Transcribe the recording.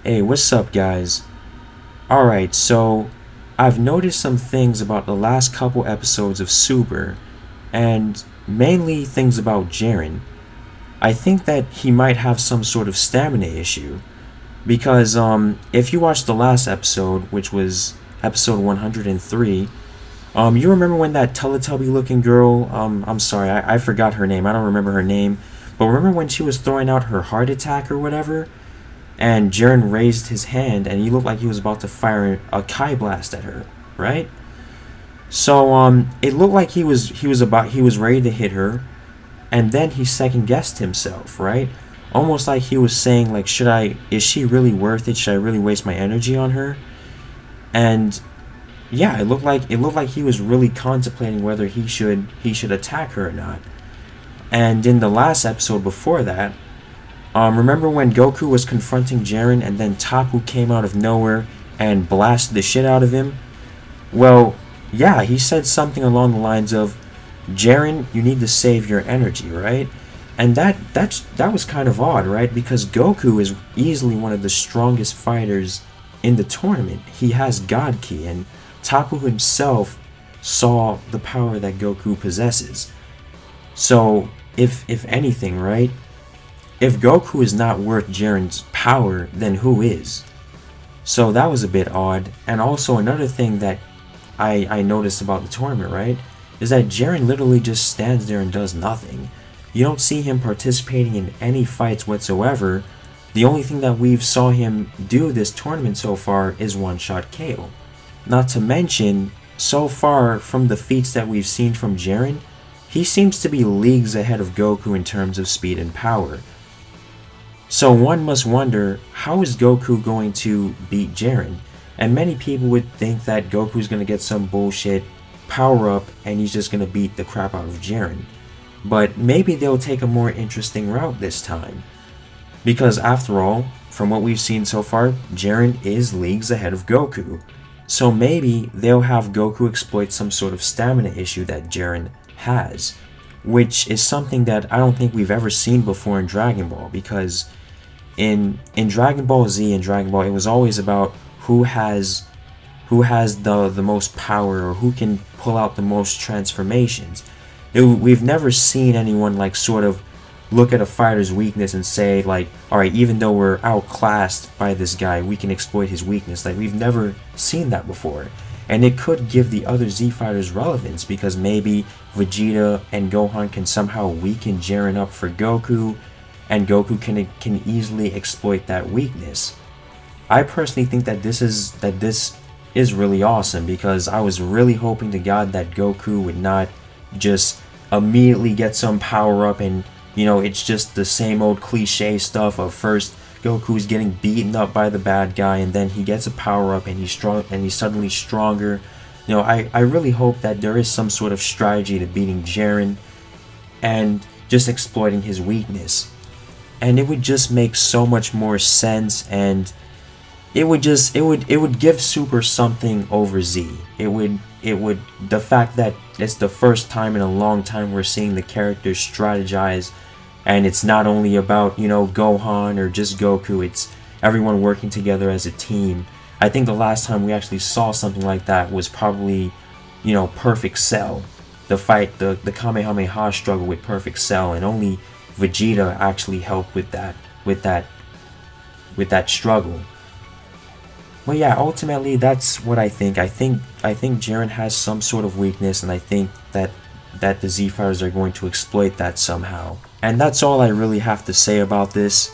Hey, what's up, guys? Alright, so I've noticed some things about the last couple episodes of Super, and mainly things about Jiren. I think that he might have some sort of stamina issue, because if you watch the last episode, which was episode 103, you remember when that Teletubby looking girl, I'm sorry, I forgot her name, I don't remember her name, but remember when she was throwing out her heart attack or whatever? And Jiren raised his hand and he looked like he was about to fire a Kai blast at her, right? So it looked like he was ready to hit her, and then he second guessed himself, right? Almost like he was saying like, is she really worth it? Should I really waste my energy on her? And yeah, it looked like he was really contemplating whether he should attack her or not. And in the last episode before that, remember when Goku was confronting Jiren and then Tapu came out of nowhere and blasted the shit out of him? Well, yeah, he said something along the lines of, Jiren, you need to save your energy, right? And that was kind of odd, right? Because Goku is easily one of the strongest fighters in the tournament. He has God Ki, and Tapu himself saw the power that Goku possesses. So, if anything, right? If Goku is not worth Jiren's power, then who is? So that was a bit odd. And also another thing that I noticed about the tournament, right, is that Jiren literally just stands there and does nothing. You don't see him participating in any fights whatsoever. The only thing that we've saw him do this tournament so far is one-shot KO. Not to mention, so far from the feats that we've seen from Jiren, he seems to be leagues ahead of Goku in terms of speed and power. So one must wonder, how is Goku going to beat Jiren? And many people would think that Goku's going to get some bullshit power up and he's just going to beat the crap out of Jiren. But maybe they'll take a more interesting route this time. Because after all, from what we've seen so far, Jiren is leagues ahead of Goku. So maybe they'll have Goku exploit some sort of stamina issue that Jiren has, which is something that I don't think we've ever seen before in Dragon Ball, because in Dragon Ball Z and Dragon Ball, it was always about who has the most power, or who can pull out the most transformations. We've never seen anyone like sort of look at a fighter's weakness and say like, alright, even though we're outclassed by this guy, we can exploit his weakness. Like, we've never seen that before. And it could give the other Z fighters relevance, because maybe Vegeta and Gohan can somehow weaken Jiren up for Goku, and Goku can easily exploit that weakness. I personally think that this is really awesome, because I was really hoping to God that Goku would not just immediately get some power up and, you know, it's just the same old cliche stuff of first Goku's getting beaten up by the bad guy and then he gets a power up and he's strong and he's suddenly stronger. You know, I really hope that there is some sort of strategy to beating Jiren and just exploiting his weakness. And it would just make so much more sense, and it would give Super something over Z. It would the fact that it's the first time in a long time we're seeing the characters strategize, and it's not only about, you know, Gohan or just Goku, it's everyone working together as a team. I think the last time we actually saw something like that was probably, you know, Perfect Cell. The fight, the Kamehameha struggle with Perfect Cell, and only Vegeta actually helped with that struggle. Well, yeah, ultimately that's what I think. I think Jiren has some sort of weakness, and I think that the Z fighters are going to exploit that somehow. And that's all I really have to say about this.